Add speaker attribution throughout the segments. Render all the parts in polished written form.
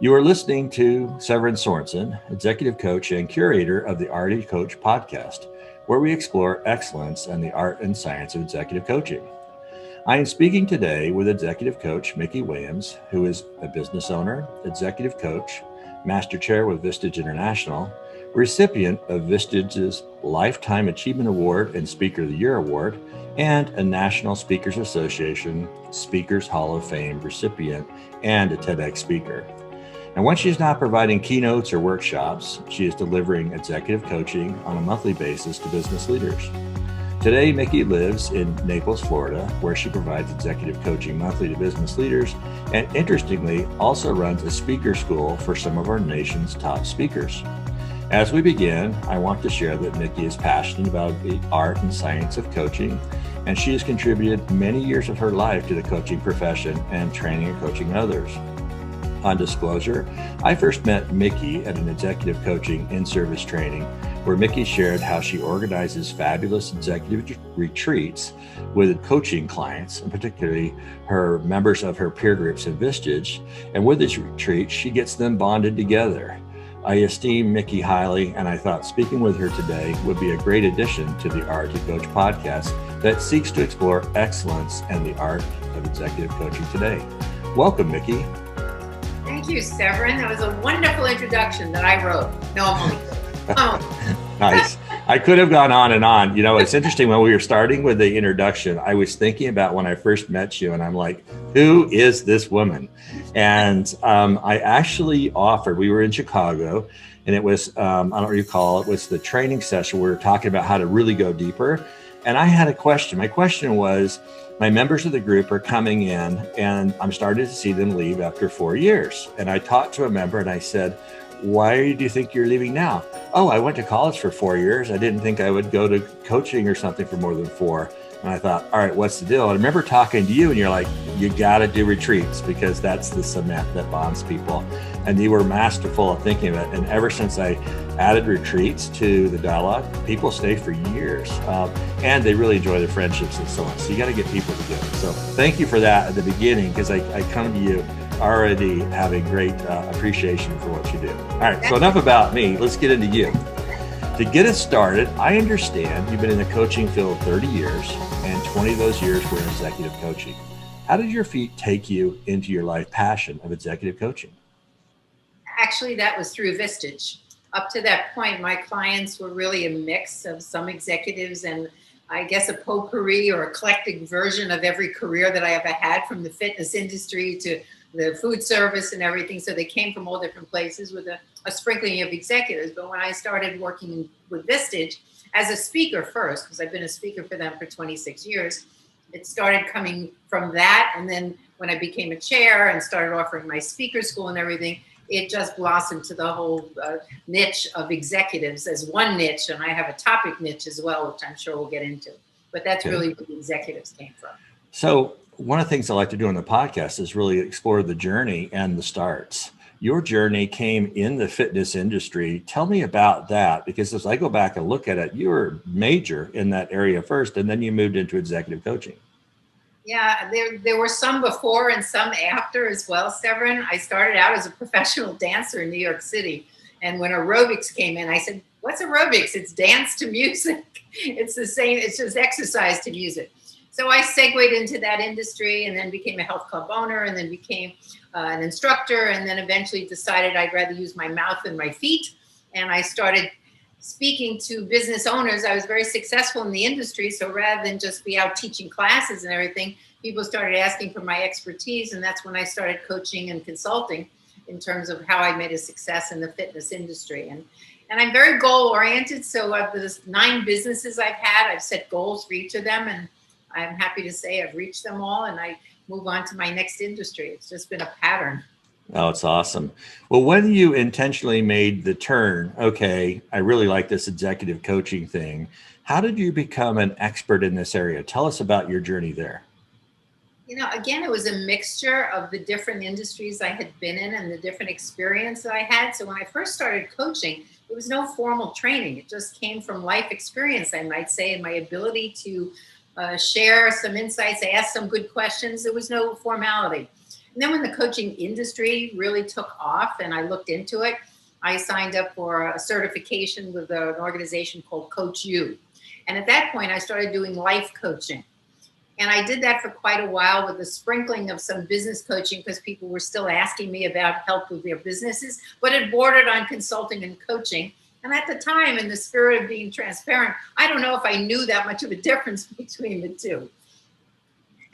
Speaker 1: You are listening to Severin Sorensen, executive coach and curator of the Arete Coach Podcast, where we explore excellence and the art and science of executive coaching. I am speaking today with executive coach Mikki Williams, who is a business owner, executive coach, master chair with Vistage International, recipient of Vistage's Lifetime Achievement Award and Speaker of the Year Award, and a National Speakers Association Speakers Hall of Fame recipient and a TEDx speaker. And when she's not providing keynotes or workshops, she is delivering executive coaching on a monthly basis to business leaders. Today, Mikki lives in Naples, Florida, where she provides executive coaching monthly to business leaders, and interestingly, also runs a speaker school for some of our nation's top speakers. As we begin, I want to share that Mikki is passionate about the art and science of coaching, and she has contributed many years of her life to the coaching profession and training and coaching others. On disclosure, I first met Mikki at an executive coaching in-service training where Mikki shared how she organizes fabulous executive retreats with coaching clients, and particularly her members of her peer groups in Vistage. And with these retreats, she gets them bonded together. I esteem Mikki highly, and I thought speaking with her today would be a great addition to the Arete Coach Podcast that seeks to explore excellence and the art of executive coaching today. Welcome, Mikki.
Speaker 2: Thank you, Severin. That was a wonderful introduction that I wrote. No, I'm only
Speaker 1: Nice. I could have gone on and on. You know, it's interesting when we were starting with the introduction, I was thinking about when I first met you and I'm like, who is this woman? And I actually offered, we were in Chicago and it was, I don't recall, it was the training session. We were talking about how to really go deeper. And I had a question. My question was, my members of the group are coming in and I'm starting to see them leave after 4 years. And I talked to a member and I said, why do you think you're leaving now? Oh, I went to college for 4 years. I didn't think I would go to coaching or something for more than 4. And I thought, all right, what's the deal? And I remember talking to you and you're like, you got to do retreats because that's the cement that bonds people. And you were masterful at thinking of it. And ever since I added retreats to the dialogue, people stay for years and they really enjoy their friendships and so on. So you got to get people together. So thank you for that at the beginning because I come to you already having great appreciation for what you do. All right, so enough about me. Let's get into you. To get us started, I understand you've been in the coaching field 30 years and 20 of those years were in executive coaching. How did your feet take you into your life passion of executive coaching?
Speaker 2: Actually, that was through Vistage. Up to that point, my clients were really a mix of some executives and I guess a potpourri or eclectic version of every career that I ever had, from the fitness industry to the food service and everything. So they came from all different places with a sprinkling of executives. But when I started working with Vistage as a speaker first, because I've been a speaker for them for 26 years, it started coming from that. And then when I became a chair and started offering my speaker school and everything, it just blossomed to the whole niche of executives as one niche. And I have a topic niche as well, which I'm sure we'll get into. But that's really where the executives came from.
Speaker 1: So one of the things I like to do on the podcast is really explore the journey and the starts. Your journey came in the fitness industry. Tell me about that, because as I go back and look at it, you were major in that area first, and then you moved into executive coaching.
Speaker 2: Yeah, there were some before and some after as well, Severin. I started out as a professional dancer in New York City. And when aerobics came in, I said, what's aerobics? It's dance to music. It's the same. It's just exercise to music. So I segued into that industry and then became a health club owner and then became an instructor and then eventually decided I'd rather use my mouth than my feet. And I started speaking to business owners. I was very successful in the industry. So rather than just be out teaching classes and everything, people started asking for my expertise. And that's when I started coaching and consulting in terms of how I made a success in the fitness industry. And I'm very goal oriented. So of the 9 businesses I've had, I've set goals for each of them. And I'm happy to say I've reached them all and I move on to my next industry. It's just been a pattern.
Speaker 1: Oh, it's awesome. Well, when you intentionally made the turn, okay, I really like this executive coaching thing. How did you become an expert in this area? Tell us about your journey there.
Speaker 2: You know, again, it was a mixture of the different industries I had been in and the different experience that I had. So when I first started coaching, there was no formal training. It just came from life experience, I might say, and my ability to share some insights, ask some good questions. There was no formality. And then when the coaching industry really took off and I looked into it, I signed up for a certification with an organization called Coach U. And at that point, I started doing life coaching. And I did that for quite a while with a sprinkling of some business coaching because people were still asking me about help with their businesses, but it bordered on consulting and coaching. And at the time, in the spirit of being transparent, I don't know if I knew that much of a difference between the two.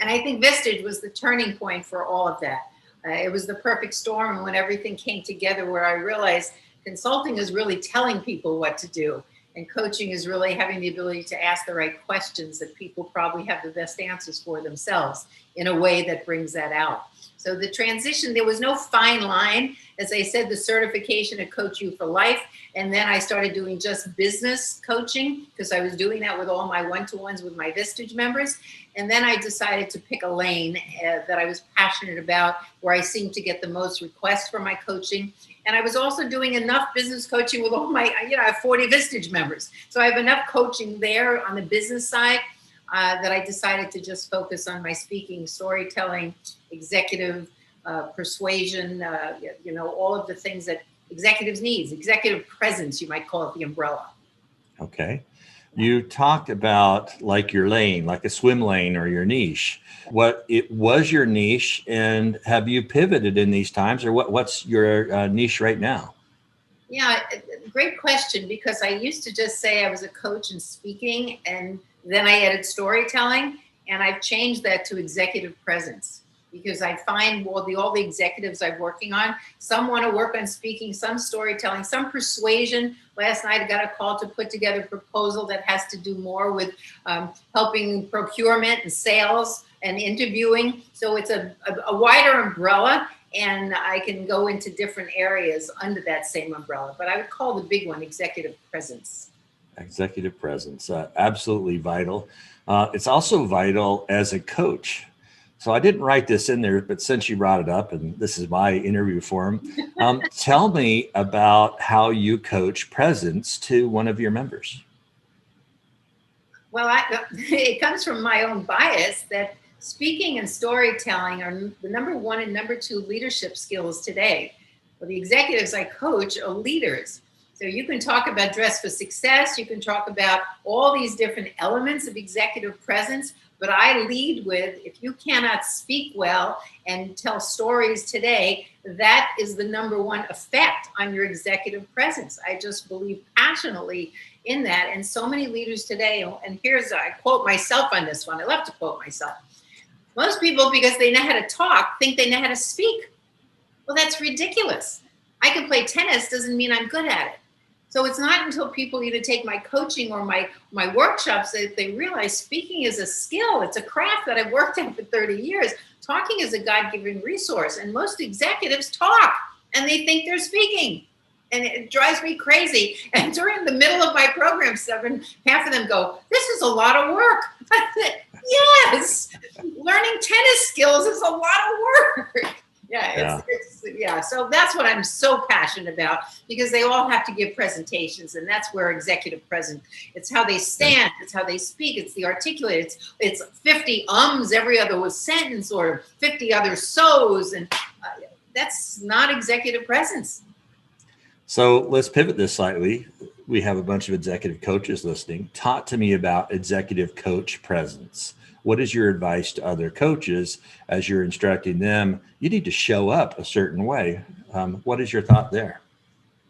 Speaker 2: And I think Vistage was the turning point for all of that. It was the perfect storm when everything came together where I realized consulting is really telling people what to do. And coaching is really having the ability to ask the right questions that people probably have the best answers for themselves in a way that brings that out. So the transition, there was no fine line. As I said, the certification at Coach You for Life. And then I started doing just business coaching because I was doing that with all my one-to-ones with my Vistage members. And then I decided to pick a lane that I was passionate about, where I seemed to get the most requests for my coaching. And I was also doing enough business coaching with all my, I have 40 Vistage members. So I have enough coaching there on the business side that I decided to just focus on my speaking, storytelling, executive persuasion, all of the things that executives need, executive presence, you might call it the umbrella.
Speaker 1: Okay. You talked about like your lane, like a swim lane or your niche. What it was your niche, and have you pivoted in these times, or what's your niche right now?
Speaker 2: Yeah, great question, because I used to just say I was a coach in speaking, and then I added storytelling, and I've changed that to executive presence. Because I find all the executives I'm working on, some want to work on speaking, some storytelling, some persuasion. Last night I got a call to put together a proposal that has to do more with helping procurement and sales and interviewing. So it's a wider umbrella, and I can go into different areas under that same umbrella. But I would call the big one executive presence.
Speaker 1: Executive presence, absolutely vital. It's also vital as a coach. So I didn't write this in there, but since you brought it up, and this is my interview forum, tell me about how you coach presence to one of your members.
Speaker 2: Well, it comes from my own bias that speaking and storytelling are the number one and number two leadership skills today. Well, the executives I coach are leaders. So you can talk about dress for success. You can talk about all these different elements of executive presence. But I lead with, if you cannot speak well and tell stories today, that is the number one effect on your executive presence. I just believe passionately in that. And so many leaders today, and I quote myself on this one. I love to quote myself. Most people, because they know how to talk, think they know how to speak. Well, that's ridiculous. I can play tennis doesn't mean I'm good at it. So it's not until people either take my coaching or my workshops that they realize speaking is a skill. It's a craft that I've worked at for 30 years. Talking is a God-given resource. And most executives talk and they think they're speaking. And it drives me crazy. And during the middle of my program, Severin, half of them go, "This is a lot of work." I said, yes, learning tennis skills is a lot of work. Yeah. So that's what I'm so passionate about, because they all have to give presentations, and that's where executive presence. It's how they stand, it's how they speak, it's the articulate, it's 50 ums every other sentence, or 50 other so's, and that's not executive presence.
Speaker 1: So let's pivot this slightly. We have a bunch of executive coaches listening. Talk to me about executive coach presence. What is your advice to other coaches as you're instructing them? You need to show up a certain way. What is your thought there?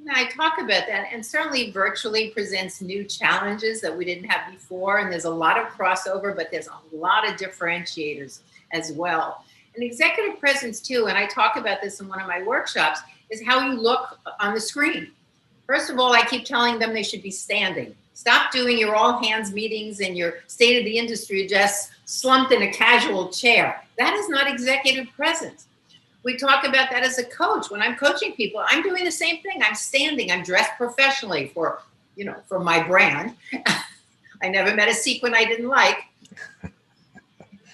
Speaker 2: I talk about that, and certainly virtually presents new challenges that we didn't have before. And there's a lot of crossover, but there's a lot of differentiators as well. And executive presence too, and I talk about this in one of my workshops, is how you look on the screen. First of all, I keep telling them they should be standing. Stop doing your all hands meetings and your state of the industry just slumped in a casual chair. That is not executive presence. We talk about that as a coach. When I'm coaching people, I'm doing the same thing. I'm standing, I'm dressed professionally for my brand. I never met a sequin I didn't like,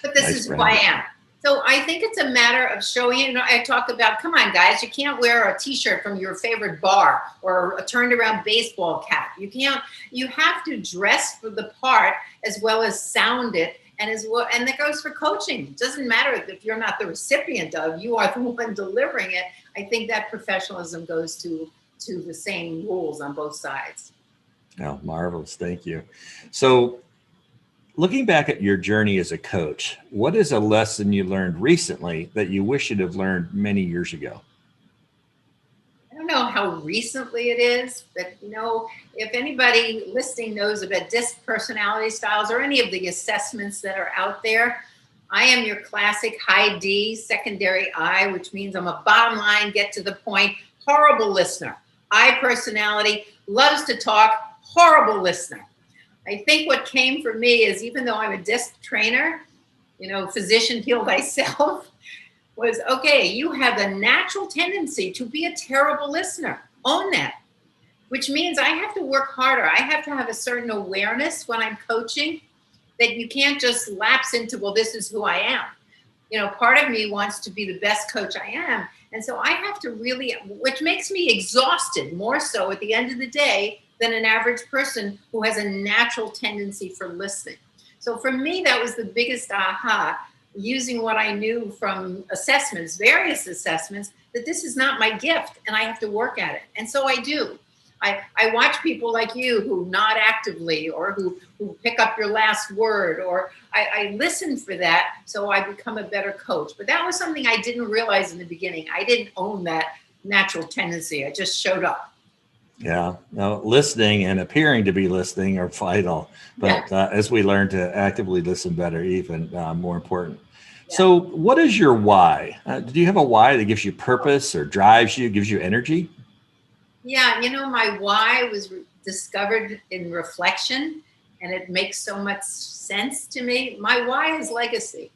Speaker 2: but this is who I am. So I think it's a matter of showing, I talk about, come on guys, you can't wear a t-shirt from your favorite bar or a turned around baseball cap. You have to dress for the part as well as sound it And as well, and that goes for coaching. It doesn't matter if you're not the recipient of, you are the one delivering it. I think that professionalism goes to the same rules on both sides.
Speaker 1: Oh, marvelous. Thank you. So looking back at your journey as a coach, what is a lesson you learned recently that you wish you'd have learned many years ago?
Speaker 2: I don't know how recently it is, but if anybody listening knows about DISC personality styles or any of the assessments that are out there, I am your classic high D, secondary I, which means I'm a bottom line, get to the point, horrible listener. I personality, loves to talk, horrible listener. I think what came for me is, even though I'm a DISC trainer, physician heal thyself, was, okay, you have the natural tendency to be a terrible listener. Own that, which means I have to work harder. I have to have a certain awareness when I'm coaching that you can't just lapse into, well, this is who I am. Part of me wants to be the best coach I am. And so I have to really, which makes me exhausted more so at the end of the day than an average person who has a natural tendency for listening. So for me, that was the biggest aha, using what I knew from assessments, various assessments, that this is not my gift and I have to work at it. And so I do. I watch people like you who nod actively, or who pick up your last word, or I listen for that, so I become a better coach. But that was something I didn't realize in the beginning. I didn't own that natural tendency. I just showed up.
Speaker 1: Yeah, no, listening and appearing to be listening are vital, but as we learn to actively listen better, even more important. Yeah. So what is your why? Do you have a why that gives you purpose or drives you, gives you energy?
Speaker 2: Yeah, my why was discovered in reflection, and it makes so much sense to me. My why is legacy.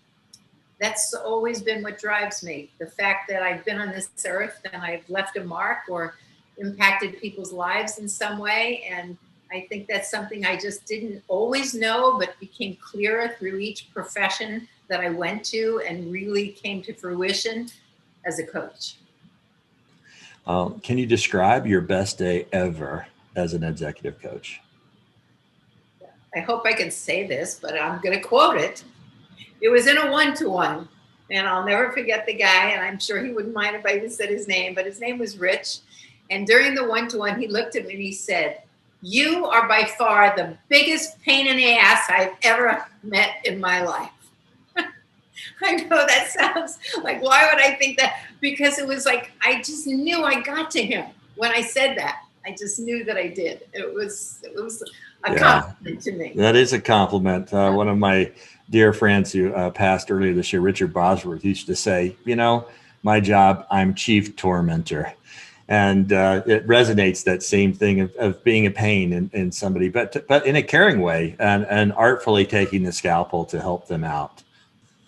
Speaker 2: That's always been what drives me. The fact that I've been on this earth and I've left a mark or impacted people's lives in some way. And I think that's something I just didn't always know, but became clearer through each profession that I went to and really came to fruition as a coach.
Speaker 1: Can you describe your best day ever as an executive coach?
Speaker 2: I hope I can say this, but I'm going to quote it. It was in a one-to-one, and I'll never forget the guy, and I'm sure he wouldn't mind if I even said his name, but his name was Rich. And during the one-to-one, he looked at me and he said, "You are by far the biggest pain in the ass I've ever met in my life." I know that sounds like, why would I think that? Because it was like, I just knew I got to him when I said that. I just knew that I did. It was a compliment to me.
Speaker 1: That is a compliment. One of my dear friends who passed earlier this year, Richard Bosworth, used to say, my job, I'm chief tormentor. And it resonates, that same thing of being a pain in somebody, but in a caring way, and artfully taking the scalpel to help them out.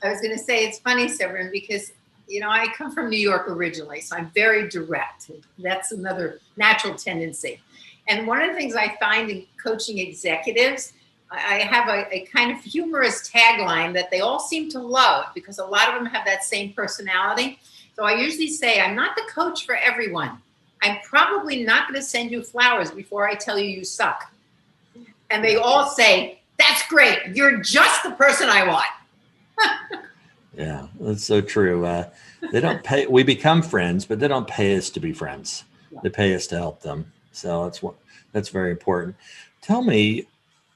Speaker 2: I was going to say, it's funny, Severin, because, I come from New York originally, so I'm very direct. That's another natural tendency. And one of the things I find in coaching executives, I have a kind of humorous tagline that they all seem to love, because a lot of them have that same personality. So I usually say, I'm not the coach for everyone. I'm probably not going to send you flowers before I tell you suck. And they all say, that's great. You're just the person I want.
Speaker 1: Yeah, that's so true. They don't pay. We become friends, but they don't pay us to be friends. They pay us to help them. So that's very important. Tell me,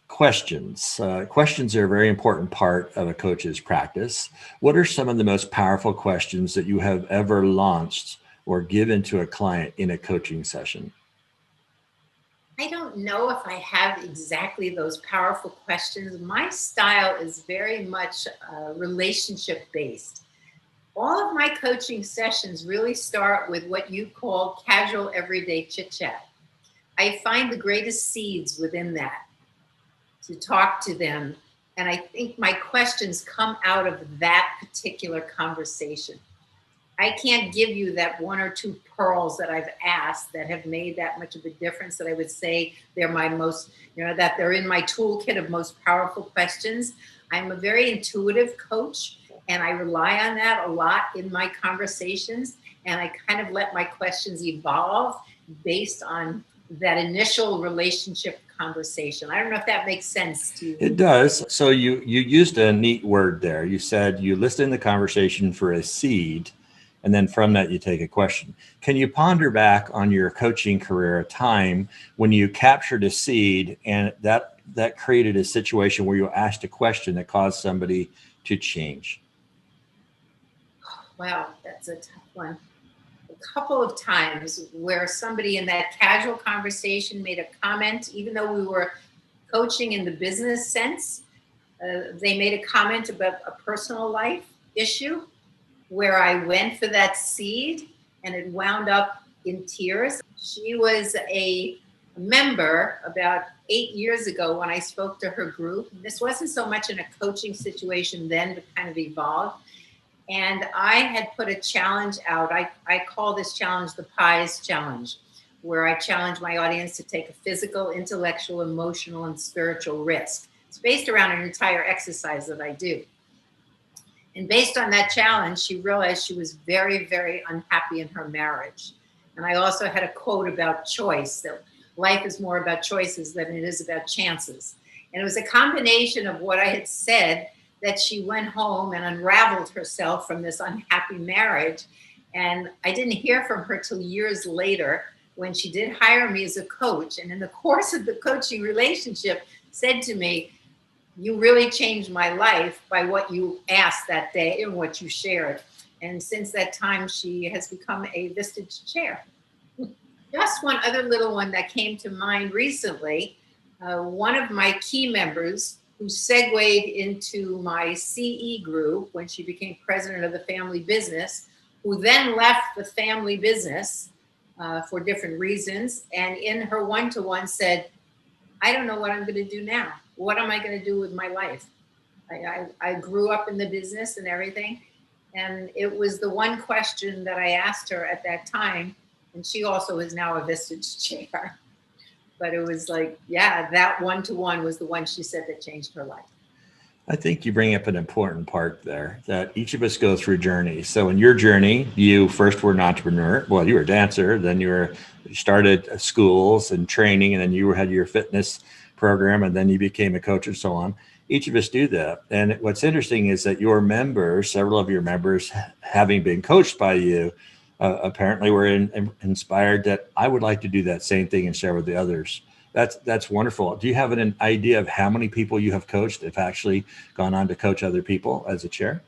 Speaker 1: questions. Questions are a very important part of a coach's practice. What are some of the most powerful questions that you have ever launched or given to a client in a coaching session?
Speaker 2: I don't know if I have exactly those powerful questions. My style is very much relationship based. All of my coaching sessions really start with what you call casual everyday chit chat. I find the greatest seeds within that to talk to them. And I think my questions come out of that particular conversation. I can't give you that one or two pearls that I've asked that have made that much of a difference, that I would say they're my most, that they're in my toolkit of most powerful questions. I'm a very intuitive coach, and I rely on that a lot in my conversations. And I kind of let my questions evolve based on that initial relationship conversation. I don't know if that makes sense to you.
Speaker 1: It does. So you used a neat word there. You said you listen in the conversation for a seed, and then from that you take a question. Can you ponder back on your coaching career, a time when you captured a seed and that created a situation where you asked a question that caused somebody to change?
Speaker 2: Wow, that's a tough one. A couple of times where somebody in that casual conversation made a comment, even though we were coaching in the business sense, they made a comment about a personal life issue where I went for that seed and it wound up in tears. She was a member about 8 years ago when I spoke to her group. This wasn't so much in a coaching situation then, but kind of evolved. And I had put a challenge out. I call this challenge the Pies Challenge, where I challenge my audience to take a physical, intellectual, emotional, and spiritual risk. It's based around an entire exercise that I do. And based on that challenge, she realized she was very, very unhappy in her marriage. And I also had a quote about choice, that life is more about choices than it is about chances. And it was a combination of what I had said that she went home and unraveled herself from this unhappy marriage. And I didn't hear from her till years later when she did hire me as a coach. And in the course of the coaching relationship, said to me, "You really changed my life by what you asked that day and what you shared." And since that time, she has become a Vistage chair. Just one other little one that came to mind recently. One of my key members who segued into my CE group when she became president of the family business, who then left the family business for different reasons. And in her one-to-one said, "I don't know what I'm going to do now. What am I going to do with my life? I grew up in the business and everything." And it was the one question that I asked her at that time. And she also is now a Vistage chair. But it was like, yeah, that one-to-one was the one she said that changed her life.
Speaker 1: I think you bring up an important part there, that each of us go through journeys. So in your journey, you first were an entrepreneur. Well, you were a dancer, then you started schools and training, and then you had your fitness program, and then you became a coach and so on. Each of us do that. And what's interesting is that your members, several of your members, having been coached by you, apparently were inspired that I would like to do that same thing and share with the others. That's wonderful. Do you have an idea of how many people you have coached, have actually gone on to coach other people as a chair?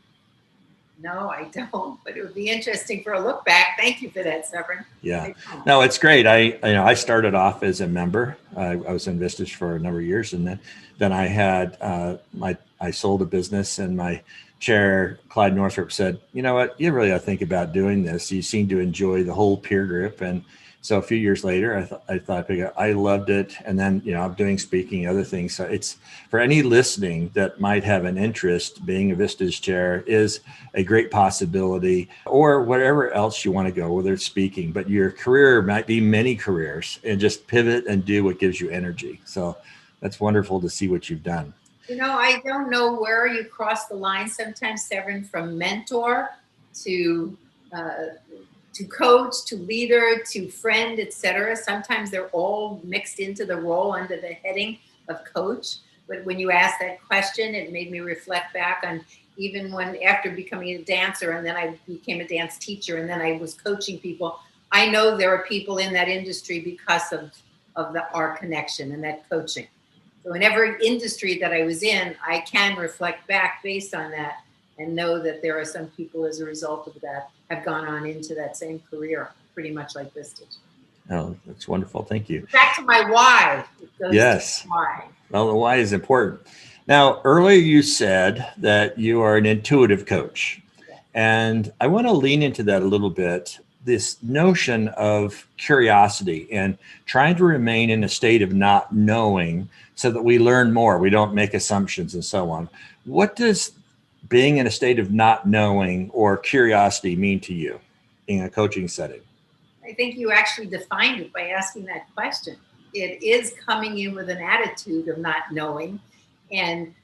Speaker 2: No, I don't, but it would be interesting for a look back. Thank you for that, Severin.
Speaker 1: Yeah, no, it's great. I started off as a member. I was in Vistage for a number of years, and then I had I sold a business, and my chair, Clyde Northrup, said, "You know what? You really ought to think about doing this. You seem to enjoy the whole peer group." And so a few years later, I loved it. And then, I'm doing speaking, other things. So it's for any listening that might have an interest, being a Vistage chair is a great possibility, or whatever else you want to go, whether it's speaking, but your career might be many careers, and just pivot and do what gives you energy. So that's wonderful to see what you've done.
Speaker 2: I don't know where you cross the line sometimes, Severin, from mentor to coach, to leader, to friend, etc. Sometimes they're all mixed into the role under the heading of coach. But when you asked that question, it made me reflect back on even when, after becoming a dancer, and then I became a dance teacher, and then I was coaching people. I know there are people in that industry because of our connection and that coaching. So in every industry that I was in, I can reflect back based on that and know that there are some people as a result of that have gone on into that same career, pretty much like Vistage.
Speaker 1: Oh, that's wonderful. Thank you.
Speaker 2: Back to my why.
Speaker 1: Yes.
Speaker 2: Why.
Speaker 1: Well, the why is important. Now, earlier you said that you are an intuitive coach, and I want to lean into that a little bit. This notion of curiosity and trying to remain in a state of not knowing so that we learn more, we don't make assumptions and so on. What does being in a state of not knowing or curiosity mean to you in a coaching setting?
Speaker 2: I think you actually defined it by asking that question. It is coming in with an attitude of not knowing. And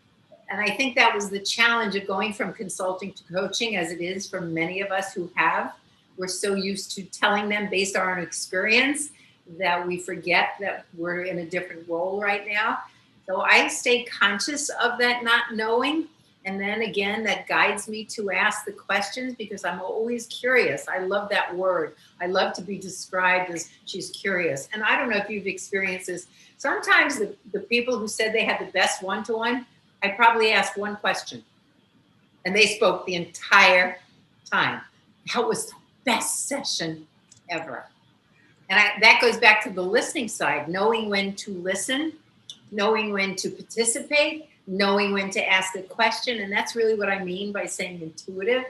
Speaker 2: I think that was the challenge of going from consulting to coaching, as it is for many of us who have. We're so used to telling them based on our experience that we forget that we're in a different role right now. So I stay conscious of that not knowing. And then again, that guides me to ask the questions because I'm always curious. I love that word. I love to be described as she's curious. And I don't know if you've experienced this. Sometimes the people who said they had the best one-to-one, I probably asked one question and they spoke the entire time. That was the best session ever. And that goes back to the listening side, knowing when to listen, knowing when to participate, knowing when to ask a question. And that's really what I mean by saying intuitive.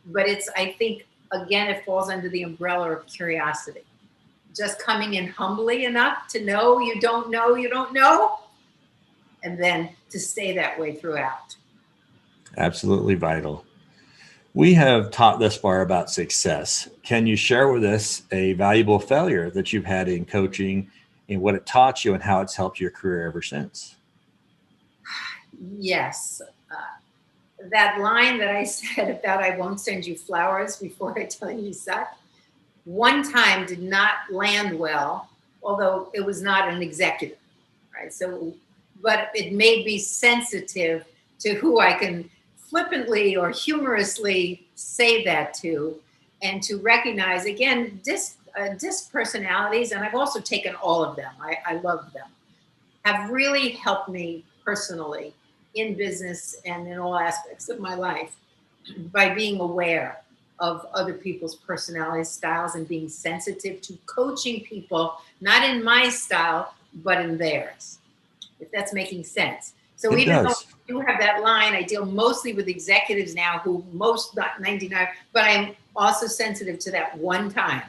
Speaker 2: But I think, again, it falls under the umbrella of curiosity. Just coming in humbly enough to know you don't know, and then to stay that way throughout.
Speaker 1: Absolutely vital. We have talked thus far about success. Can you share with us a valuable failure that you've had in coaching and what it taught you and how it's helped your career ever since?
Speaker 2: Yes. That line that I said about I won't send you flowers before I tell you suck, one time did not land well, although it was not an executive, right? So, but it made me sensitive to who I can flippantly or humorously say that to, and to recognize, again, disc personalities, and I've also taken all of them, I love them, have really helped me personally in business and in all aspects of my life by being aware of other people's personality styles and being sensitive to coaching people, not in my style, but in theirs, if that's making sense. So even though I do have that line, I deal mostly with executives now who most, not 99, but I'm also sensitive to that one time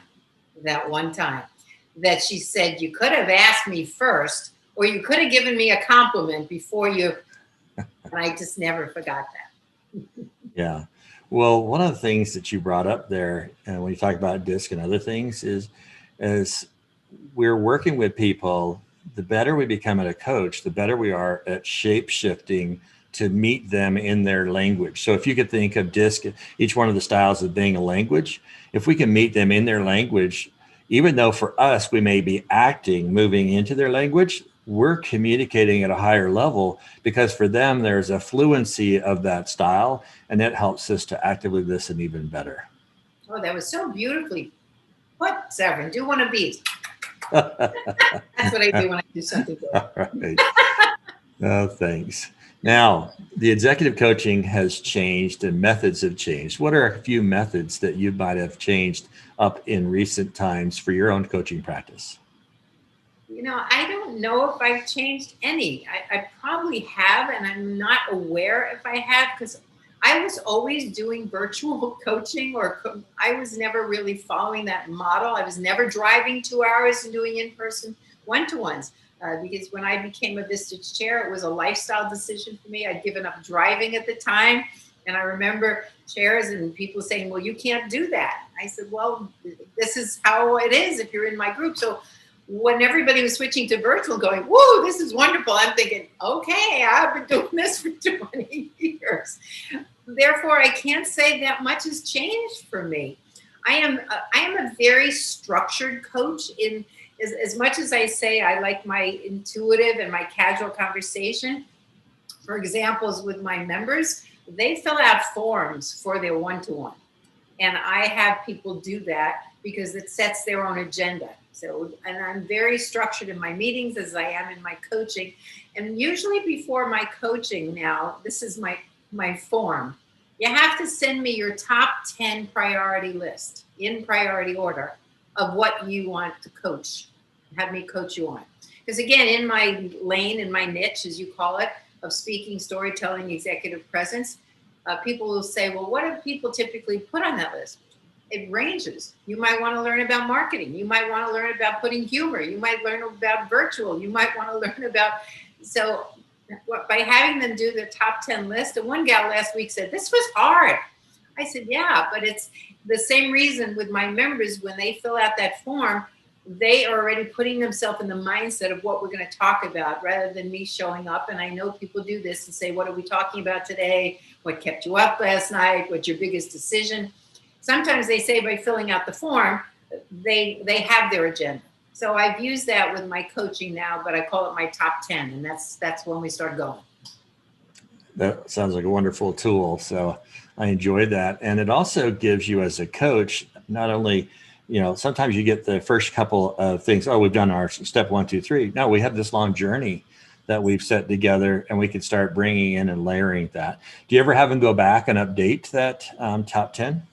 Speaker 2: that she said, you could have asked me first, or you could have given me a compliment before you, and I just never forgot that.
Speaker 1: Yeah. Well, one of the things that you brought up there, and when you talk about DISC and other things, is as we're working with people, the better we become at a coach, the better we are at shape shifting to meet them in their language. So if you could think of DISC, each one of the styles as being a language, if we can meet them in their language, even though for us, we may be acting, moving into their language, we're communicating at a higher level because for them, there's a fluency of that style, and that helps us to actively listen even better.
Speaker 2: Oh, that was so beautifully put, Severin. Do one of these. That's what I do when I do something good.
Speaker 1: All right. Oh, thanks. Now, the executive coaching has changed and methods have changed. What are a few methods that you might have changed up in recent times for your own coaching practice?
Speaker 2: You know, I don't know if I've changed any. I probably have, and I'm not aware if I have, because I was always doing virtual coaching, or I was never really following that model. I was never driving 2 hours and doing in-person one-to-ones. Because when I became a Vistage chair, it was a lifestyle decision for me. I'd given up driving at the time. And I remember chairs and people saying, well, you can't do that. I said, well, this is how it is if you're in my group. So when everybody was switching to virtual going, whoa, this is wonderful, I'm thinking, okay, I've been doing this for 20 years. Therefore, I can't say that much has changed for me. I am a very structured coach. In as much as I say I like my intuitive and my casual conversation. For examples with my members, they fill out forms for their one-to-one. And I have people do that because it sets their own agenda. So, and I'm very structured in my meetings as I am in my coaching. And usually before my coaching now, this is my form. You have to send me your top 10 priority list in priority order of what you want to coach, have me coach you on. Because again, in my lane, in my niche, as you call it, of speaking, storytelling, executive presence, people will say, well, what do people typically put on that list? It ranges. You might want to learn about marketing. You might want to learn about putting humor. You might learn about virtual. You might want to learn about, so by having them do the top 10 list, and one gal last week said, this was hard. I said, yeah, but it's the same reason with my members. When they fill out that form, they are already putting themselves in the mindset of what we're going to talk about rather than me showing up. And I know people do this and say, what are we talking about today? What kept you up last night? What's your biggest decision? Sometimes they say by filling out the form, they have their agenda. So I've used that with my coaching now, but I call it my top 10. And that's when we start going.
Speaker 1: That sounds like a wonderful tool. So I enjoyed that. And it also gives you as a coach, not only, sometimes you get the first couple of things. Oh, we've done our step 1, 2, 3. No, we have this long journey that we've set together, and we can start bringing in and layering that. Do you ever have them go back and update that top 10?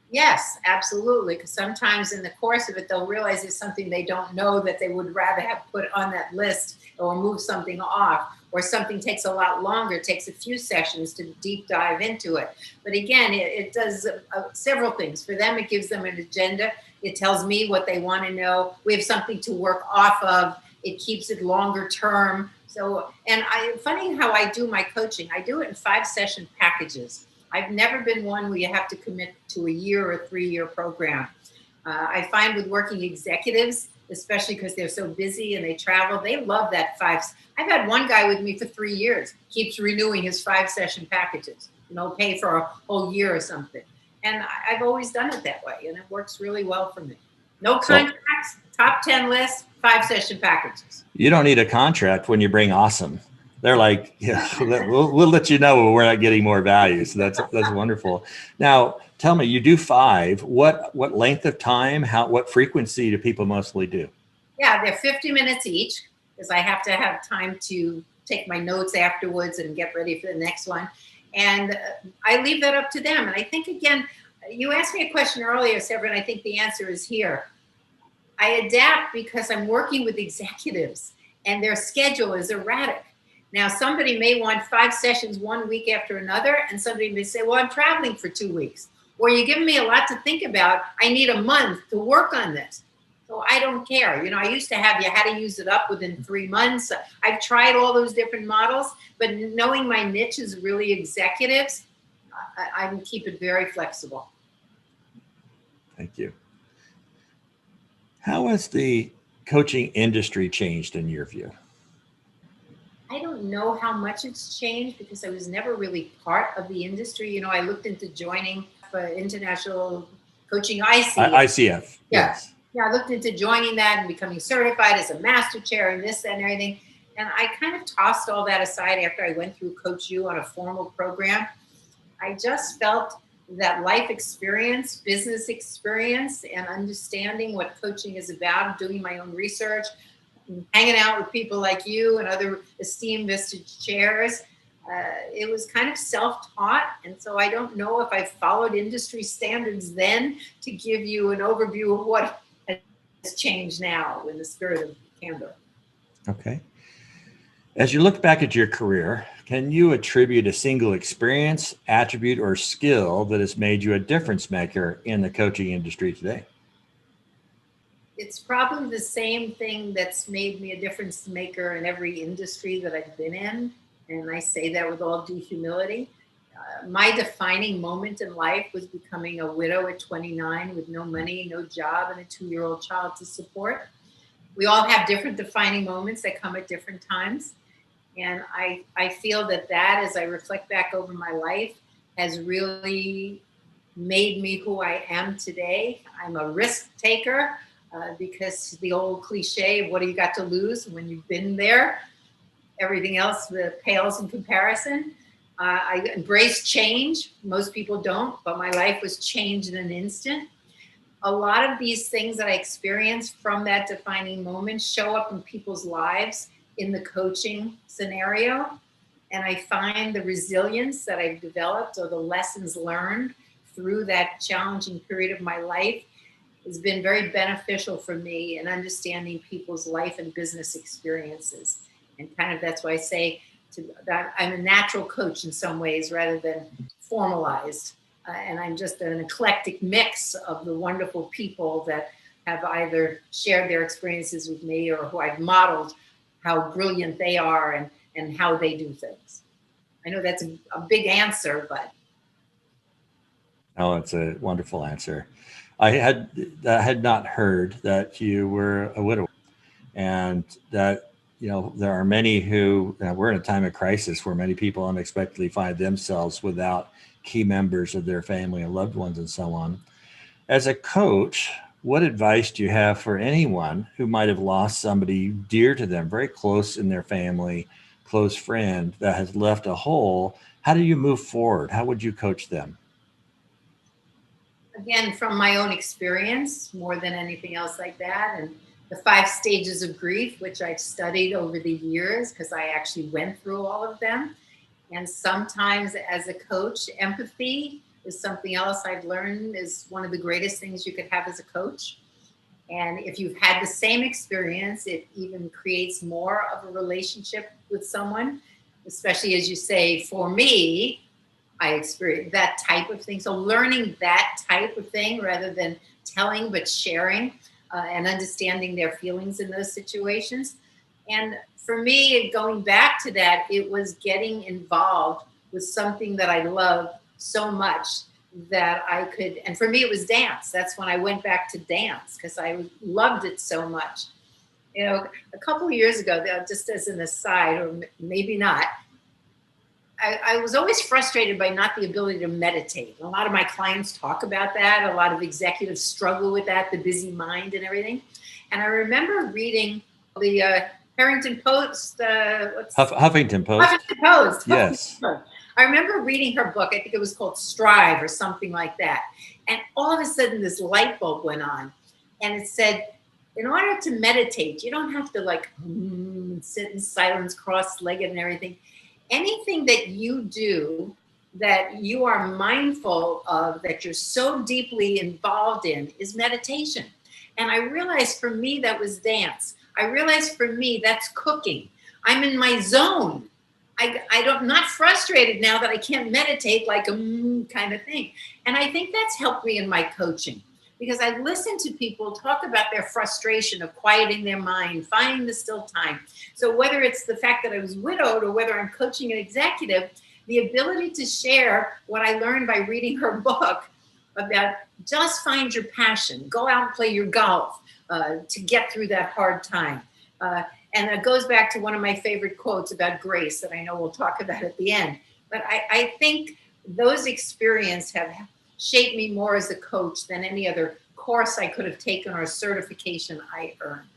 Speaker 2: Yes, absolutely. Because sometimes in the course of it, they'll realize it's something they don't know that they would rather have put on that list, or move something off, or something takes a lot longer. It takes a few sessions to deep dive into it. But again, it does several things. For them, it gives them an agenda. It tells me what they want to know. We have something to work off of. It keeps it longer term. So, and funny how I do my coaching. I do it in 5-session packages. I've never been one where you have to commit to a year or 3-year program. I find with working executives, especially because they're so busy and they travel, they love that 5. I've had one guy with me for 3 years, keeps renewing his 5-session packages, pay for a whole year or something. And I've always done it that way, and it works really well for me. No contracts, top 10 list, 5-session packages.
Speaker 1: You don't need a contract when you bring awesome. They're like, yeah, we'll let you know when we're not getting more value. So that's wonderful. Now, tell me, you do 5. What length of time? What frequency do people mostly do?
Speaker 2: Yeah, they're 50 minutes each, because I have to have time to take my notes afterwards and get ready for the next one. And I leave that up to them. And I think, again, you asked me a question earlier, Severin. I think the answer is here. I adapt because I'm working with executives and their schedule is erratic. Now, somebody may want 5 sessions 1 week after another, and somebody may say, well, I'm traveling for 2 weeks. Or you're giving me a lot to think about. I need a month to work on this. So I don't care. I used to have you had to use it up within 3 months. I've tried all those different models, but knowing my niche is really executives, I can keep it very flexible.
Speaker 1: Thank you. How has the coaching industry changed in your view?
Speaker 2: I don't know how much it's changed because I was never really part of the industry. I looked into joining International Coaching
Speaker 1: ICF. Yes.
Speaker 2: Yeah, I looked into joining that and becoming certified as a master chair and this, that, and everything. And I kind of tossed all that aside after I went through Coach U on a formal program. I just felt that life experience, business experience, and understanding what coaching is about, doing my own research, hanging out with people like you and other esteemed Vistage chairs, it was kind of self-taught. And so I don't know if I followed industry standards then to give you an overview of what has changed now in the spirit of candor.
Speaker 1: Okay. As you look back at your career, can you attribute a single experience, attribute, or skill that has made you a difference maker in the coaching industry today?
Speaker 2: It's probably the same thing that's made me a difference maker in every industry that I've been in. And I say that with all due humility. My defining moment in life was becoming a widow at 29 with no money, no job, and a 2-year-old child to support. We all have different defining moments that come at different times. And I feel that as I reflect back over my life, has really made me who I am today. I'm a risk taker. Because the old cliche of what do you got to lose when you've been there, everything else pales in comparison. I embrace change. Most people don't, but my life was changed in an instant. A lot of these things that I experienced from that defining moment show up in people's lives in the coaching scenario. And I find the resilience that I've developed or the lessons learned through that challenging period of my life has been very beneficial for me in understanding people's life and business experiences. And kind of that's why I say that I'm a natural coach in some ways rather than formalized. And I'm just an eclectic mix of the wonderful people that have either shared their experiences with me or who I've modeled how brilliant they are and how they do things. I know that's a big answer, but.
Speaker 1: Oh, it's a wonderful answer. I had not heard that you were a widower, and that, there are many who, we're in a time of crisis where many people unexpectedly find themselves without key members of their family and loved ones and so on. As a coach, What advice do you have for anyone who might have lost somebody dear to them, very close in their family, close friend that has left a hole? How do you move forward? How would you coach them?
Speaker 2: Again, from my own experience, more than anything else like that, and the 5 stages of grief, which I've studied over the years because I actually went through all of them. And sometimes as a coach, empathy is something else I've learned is one of the greatest things you could have as a coach. And if you've had the same experience, it even creates more of a relationship with someone, especially as you say, for me, I experienced that type of thing. So learning that type of thing rather than telling, but sharing and understanding their feelings in those situations. And for me, going back to that, it was getting involved with something that I love so much that I could, and for me, it was dance. That's when I went back to dance because I loved it so much. You know, a couple of years ago, just as an aside, or maybe not, I was always frustrated by not the ability to meditate. A lot of my clients talk about that. A lot of executives struggle with that, the busy mind and everything. And I remember reading the Harrington Post,
Speaker 1: Huffington Post.
Speaker 2: Huffington Post.
Speaker 1: Yes.
Speaker 2: I remember reading her book. I think it was called Strive or something like that. And all of a sudden, this light bulb went on, and it said, in order to meditate, you don't have to like sit in silence, cross-legged and everything. Anything that you do that you are mindful of, that you're so deeply involved in, is meditation. And I realized for me, that was dance. I realized for me, that's cooking. I'm in my zone. I'm not frustrated now that I can't meditate like a kind of thing. And I think that's helped me in my coaching, because I listen to people talk about their frustration of quieting their mind, finding the still time. So whether it's the fact that I was widowed or whether I'm coaching an executive, the ability to share what I learned by reading her book about just find your passion, go out and play your golf to get through that hard time. And it goes back to one of my favorite quotes about grace that I know we'll talk about at the end. But I think those experiences have shaped me more as a coach than any other course I could have taken or certification I earned.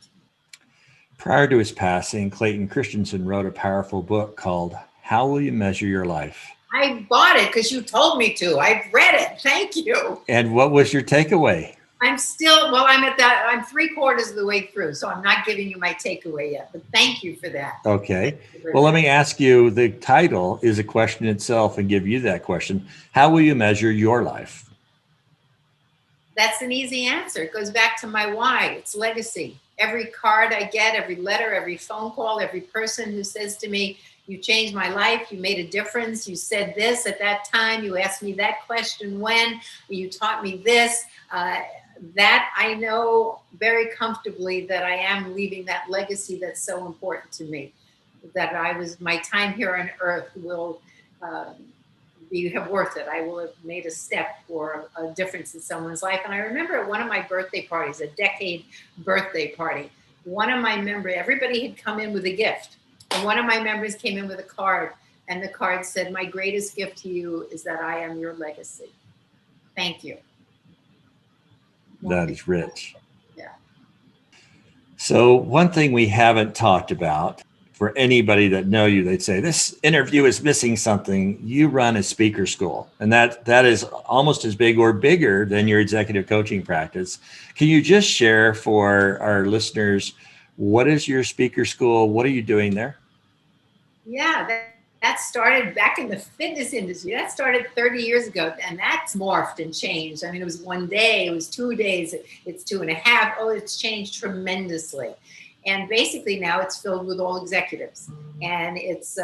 Speaker 1: Prior to his passing, Clayton Christensen wrote a powerful book called How Will You Measure Your Life?
Speaker 2: I bought it because you told me to. I've read it. Thank you.
Speaker 1: And what was your takeaway?
Speaker 2: I'm 3/4 of the way through, so I'm not giving you my takeaway yet, but thank you for that.
Speaker 1: Okay. Well, let me ask you, the title is a question itself and give you that question. How will you measure your life?
Speaker 2: That's an easy answer. It goes back to my why. It's legacy. Every card I get, every letter, every phone call, every person who says to me, you changed my life, you made a difference, you said this at that time, you asked me that question when, you taught me this, that I know very comfortably that I am leaving that legacy that's so important to me, that my time here on earth will be worth it. I will have made a step for a difference in someone's life. And I remember at one of my birthday parties, a decade birthday party, everybody had come in with a gift. And one of my members came in with a card, and the card said, my greatest gift to you is that I am your legacy. Thank you.
Speaker 1: That is rich.
Speaker 2: Yeah.
Speaker 1: So one thing we haven't talked about, for anybody that know you, they'd say this interview is missing something. You run a speaker school, and that is almost as big or bigger than your executive coaching practice. Can you just share for our listeners, what is your speaker school? What are you doing there?
Speaker 2: Yeah, that started back in the fitness industry. That started 30 years ago, and that's morphed and changed. I mean, it was one day, it was 2 days, it's 2.5. Oh, it's changed tremendously. And basically now it's filled with all executives. And it's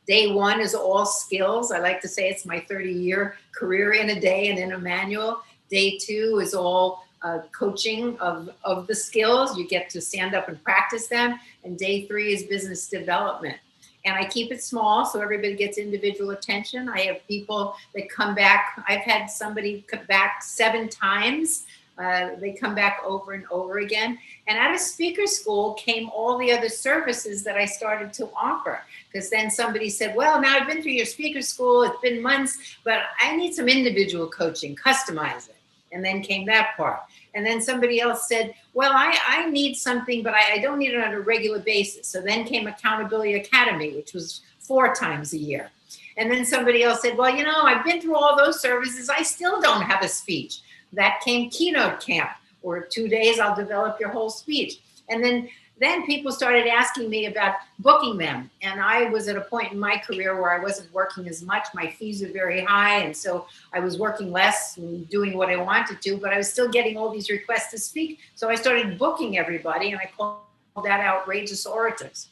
Speaker 2: day one is all skills. I like to say it's my 30-year career in a day and in a manual. Day 2 is all coaching of the skills. You get to stand up and practice them. And day 3 is business development. And I keep it small so everybody gets individual attention. I have people that come back. I've had somebody come back 7 times. They come back over and over again. And out of speaker school came all the other services that I started to offer. Because then somebody said, well, now I've been through your speaker school. It's been months, but I need some individual coaching, customize it. And then came that part. And then somebody else said, well, I need something, but I don't need it on a regular basis. So then came Accountability Academy, which was 4 times a year. And then somebody else said, well, I've been through all those services. I still don't have a speech. That came Keynote Camp, or 2 days, I'll develop your whole speech. And then people started asking me about booking them. And I was at a point in my career where I wasn't working as much. My fees are very high. And so I was working less and doing what I wanted to, but I was still getting all these requests to speak. So I started booking everybody, and I called that outrageous orators.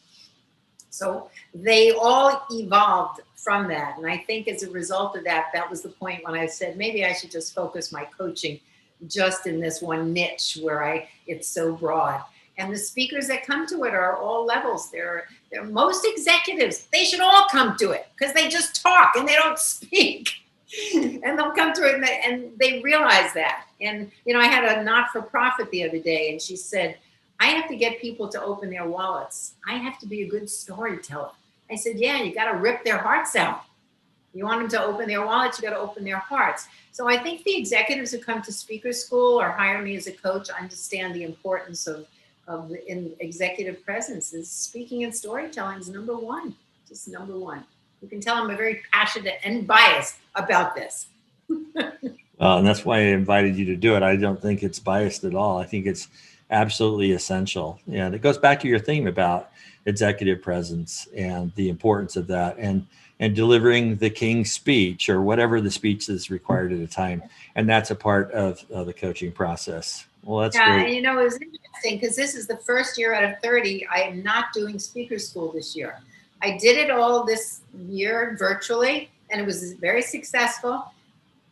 Speaker 2: So they all evolved from that. And I think as a result of that, that was the point when I said, maybe I should just focus my coaching just in this one niche where it's so broad. And the speakers that come to it are all levels. They're most executives. They should all come to it because they just talk and they don't speak. And they'll come to it and they realize that. And, I had a not-for-profit the other day, and she said, I have to get people to open their wallets. I have to be a good storyteller. I said, yeah, you got to rip their hearts out. You want them to open their wallets, you got to open their hearts. So I think the executives who come to speaker school or hire me as a coach understand the importance of in executive presence. Is speaking and storytelling is number one, just number one. You can tell I'm a very passionate and biased about this.
Speaker 1: Well, and that's why I invited you to do it. I don't think it's biased at all. I think it's absolutely essential. And it goes back to your theme about executive presence and the importance of that, and delivering the king's speech or whatever the speech is required at a time. And that's a part of the coaching process. Well, that's great.
Speaker 2: And it was interesting because this is the first year out of 30, I am not doing speaker school this year. I did it all this year virtually, and it was very successful.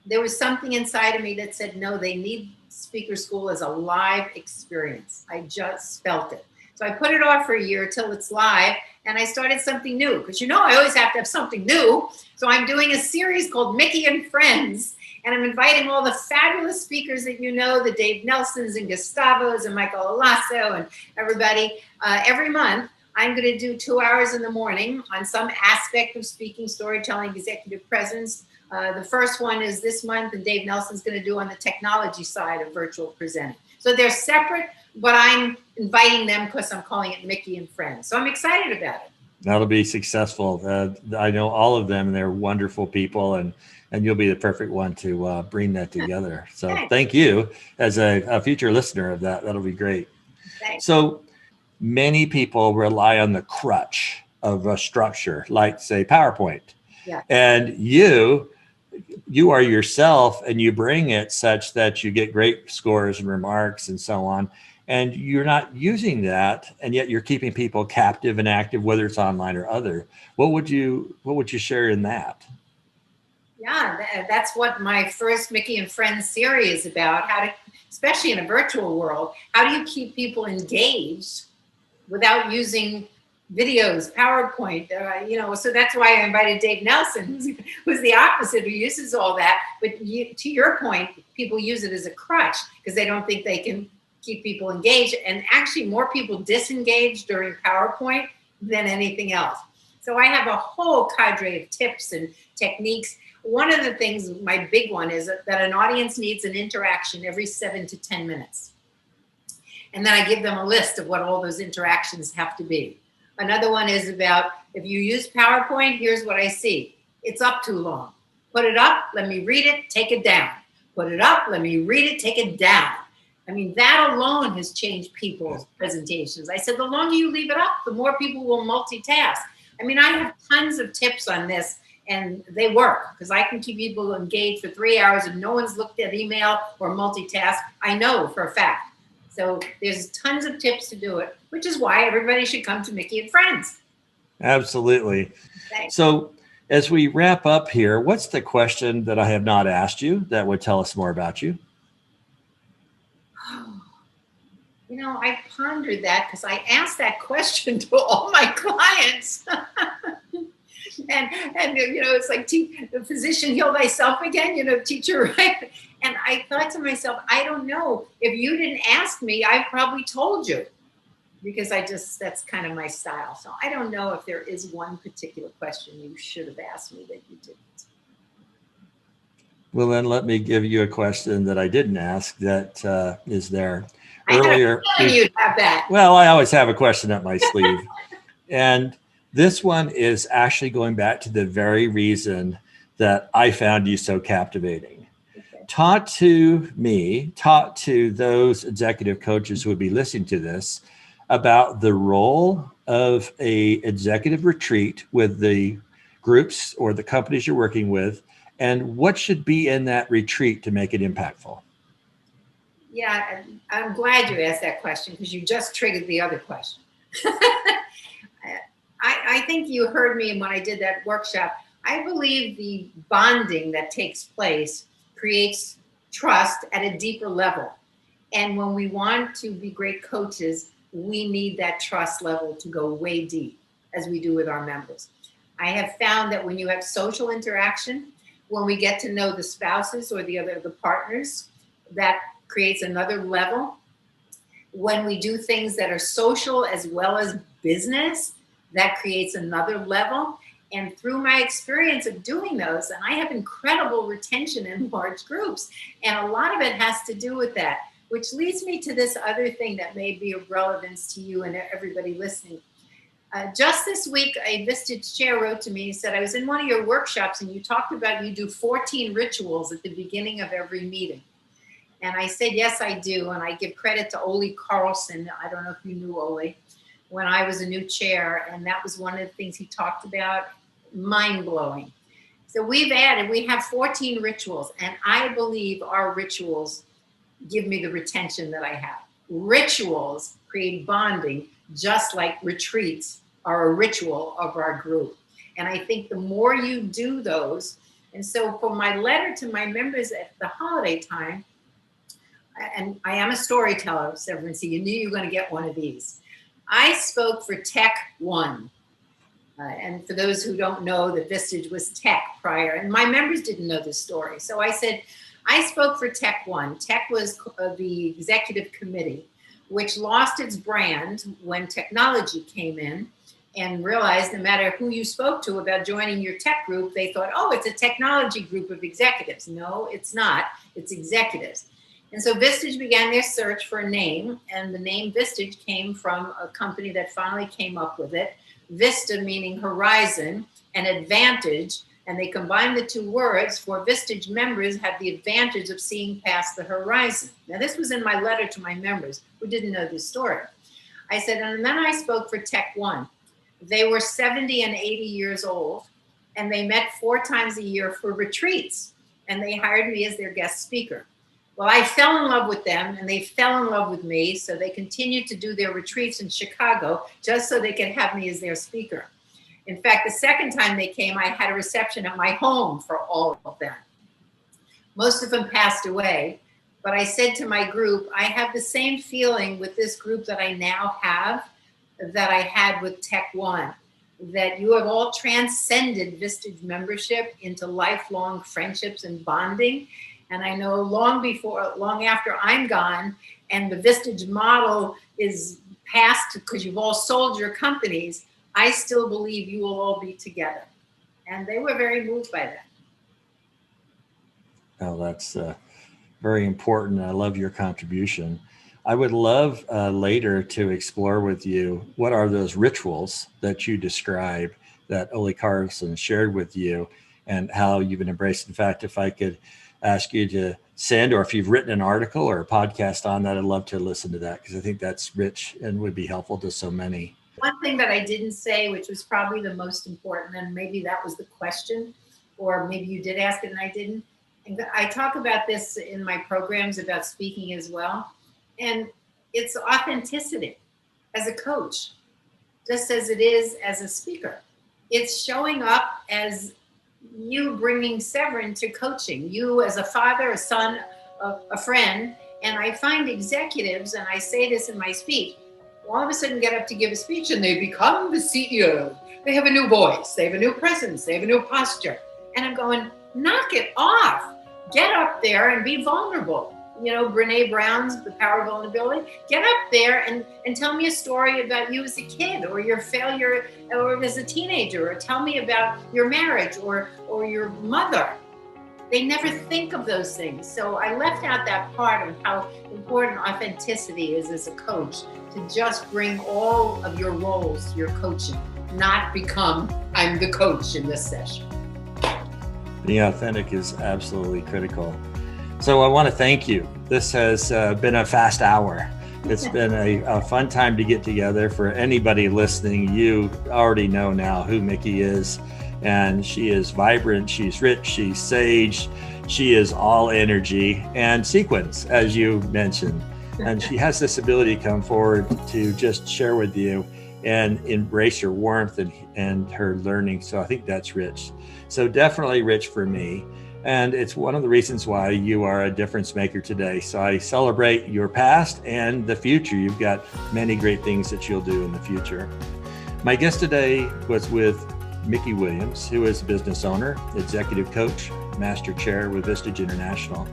Speaker 2: There was something inside of me that said, no, they need speaker school as a live experience. I just felt it. So I put it off for a year till it's live, and I started something new because I always have to have something new. So I'm doing a series called Mikki and Friends, and I'm inviting all the fabulous speakers that the Dave Nelsons and Gustavos and Michael Alasso and everybody. Every month, I'm going to do 2 hours in the morning on some aspect of speaking, storytelling, executive presence. The first one is this month, and Dave Nelson's going to do on the technology side of virtual presenting. So they're separate, but I'm inviting them because I'm calling it Mikki and Friends. So I'm excited about it.
Speaker 1: That'll be successful. I know all of them, and they're wonderful people, and you'll be the perfect one to bring that together. So thank you as a future listener of that. That'll be great.
Speaker 2: Thanks.
Speaker 1: So many people rely on the crutch of a structure, like say PowerPoint.
Speaker 2: Yeah.
Speaker 1: And you are yourself, and you bring it such that you get great scores and remarks and so on. And you're not using that, and yet you're keeping people captive and active, whether it's online or other. What would you share in that?
Speaker 2: Yeah, that's what my first Mikki and Friends series is about. How to, especially in a virtual world, how do you keep people engaged without using videos, PowerPoint? So that's why I invited Dave Nelson, who's the opposite, who uses all that. But to your point, people use it as a crutch because they don't think they can keep people engaged. And actually, more people disengage during PowerPoint than anything else. So I have a whole cadre of tips and techniques. One of the things, my big one, is that an audience needs an interaction every 7 to 10 minutes. And then I give them a list of what all those interactions have to be. Another one is about, if you use PowerPoint, here's what I see. It's up too long. Put it up, let me read it, take it down. Put it up, let me read it, take it down. I mean, that alone has changed people's presentations. I said, the longer you leave it up, the more people will multitask. I mean, I have tons of tips on this, and they work because I can keep people engaged for 3 hours and no one's looked at email or multitask. I know for a fact. So there's tons of tips to do it, which is why everybody should come to Mikki and Friends.
Speaker 1: Absolutely.
Speaker 2: Thanks.
Speaker 1: So as we wrap up here, what's the question that I have not asked you that would tell us more about you?
Speaker 2: I pondered that because I asked that question to all my clients. and it's like, the physician, heal thyself again, teacher, right? And I thought to myself, I don't know. If you didn't ask me, I probably told you, because that's kind of my style. So I don't know if there is one particular question you should have asked me that you didn't.
Speaker 1: Well, then let me give you a question that I didn't ask that is there.
Speaker 2: I had a
Speaker 1: Earlier,
Speaker 2: feeling you'd have that.
Speaker 1: well, I always have a question up my sleeve. And this one is actually going back to the very reason that I found you so captivating.
Speaker 2: Okay.
Speaker 1: Talk to those executive coaches who would be listening to this about the role of a executive retreat with the groups or the companies you're working with, and what should be in that retreat to make it impactful.
Speaker 2: Yeah, I'm glad you asked that question because you just triggered the other question. I think you heard me when I did that workshop. I believe the bonding that takes place creates trust at a deeper level. And when we want to be great coaches, we need that trust level to go way deep, as we do with our members. I have found that when you have social interaction, when we get to know the spouses or the partners, that creates another level. When we do things that are social as well as business, that creates another level. And through my experience of doing those, and I have incredible retention in large groups, and a lot of it has to do with that, which leads me to this other thing that may be of relevance to you and everybody listening. Just this week, a Vistage chair wrote to me and said, I was in one of your workshops and you talked about you do 14 rituals at the beginning of every meeting. And I said, yes, I do. And I give credit to Ole Carlson. I don't know if you knew Ole, when I was a new chair. And that was one of the things he talked about, mind-blowing. So we have 14 rituals. And I believe our rituals give me the retention that I have. Rituals create bonding, just like retreats are a ritual of our group. And I think the more you do those, and so for my letter to my members at the holiday time, and I am a storyteller, Severin, so you knew you were going to get one of these. I spoke for Tech One. And for those who don't know, the Vistage was Tech prior, and my members didn't know this story. So I said, I spoke for Tech One. Tech was the executive committee, which lost its brand when technology came in and realized no matter who you spoke to about joining your tech group, they thought, oh, it's a technology group of executives. No, it's not. It's executives. And so Vistage began their search for a name, and the name Vistage came from a company that finally came up with it. Vista meaning horizon, and advantage, and they combined the two words for Vistage members have the advantage of seeing past the horizon. Now, this was in my letter to my members who didn't know this story. I said, and then I spoke for Tech One. They were 70 and 80 years old, and they met 4 times a year for retreats, and they hired me as their guest speaker. Well, I fell in love with them, and they fell in love with me, so they continued to do their retreats in Chicago just so they could have me as their speaker. In fact, the second time they came, I had a reception at my home for all of them. Most of them passed away, but I said to my group, I have the same feeling with this group that I now have that I had with Tech One, that you have all transcended Vistage membership into lifelong friendships and bonding. And I know long after I'm gone and the Vistage model is passed because you've all sold your companies, I still believe you will all be together. And they were very moved by that.
Speaker 1: Oh, that's very important. I love your contribution. I would love later to explore with you what are those rituals that you describe that Ole Carlson shared with you and how you've been embraced. In fact, if I could ask you to send, or if you've written an article or a podcast on that, I'd love to listen to that because I think that's rich and would be helpful to so many.
Speaker 2: One thing that I didn't say, which was probably the most important, and maybe that was the question, or maybe you did ask it and I didn't. And I talk about this in my programs about speaking as well. And it's authenticity as a coach, just as it is as a speaker. It's showing up as you bringing Severin to coaching, you as a father, a son, a friend. And I find executives, and I say this in my speech, all of a sudden get up to give a speech and they become the CEO. They have a new voice, they have a new presence, they have a new posture. And I'm going, knock it off. Get up there and be vulnerable. You know, Brene Brown's The Power of Vulnerability. Get up there and tell me a story about you as a kid or your failure or as a teenager, or tell me about your marriage or your mother. they never think of those things. So I left out that part of how important authenticity is as a coach, to just bring all of your roles to your coaching, not become, I'm the coach in this session.
Speaker 1: Being authentic is absolutely critical. So I want to thank you. This has been a fast hour. It's been a fun time to get together. For anybody listening, you already know now who Mikki is. And she is vibrant, she's rich, she's sage, she is all energy and sequence, as you mentioned. And she has this ability to come forward to just share with you and embrace her warmth and her learning. So I think that's rich. So definitely rich for me. And it's one of the reasons why you are a difference maker today. So I celebrate your past and the future. You've got many great things that you'll do in the future. My guest today was with Mikki Williams, who is a business owner, executive coach, master chair with Vistage International.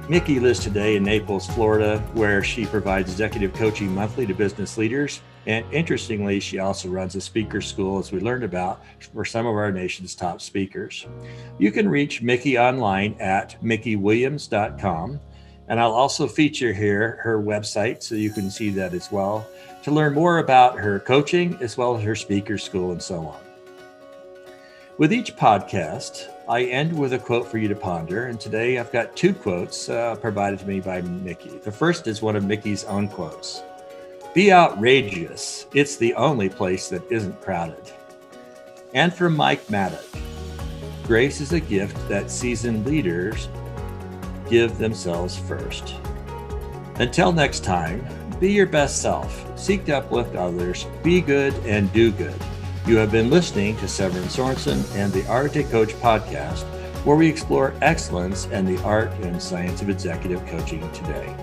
Speaker 1: Mikki lives today in Naples, Florida, where she provides executive coaching monthly to business leaders. And interestingly, she also runs a speaker school, as we learned about, for some of our nation's top speakers. You can reach Mikki online at mikkiwilliams.com. And I'll also feature here her website, so you can see that as well, to learn more about her coaching, as well as her speaker school and so on. With each podcast, I end with a quote for you to ponder, and today I've got two quotes provided to me by Mikki. The first is one of Mikki's own quotes. Be outrageous. It's the only place that isn't crowded. And from Mike Maddock, grace is a gift that seasoned leaders give themselves first. Until next time, be your best self. Seek to uplift others, be good, and do good. You have been listening to Severin Sorensen and the Arete Coach Podcast, where we explore excellence and the art and science of executive coaching today.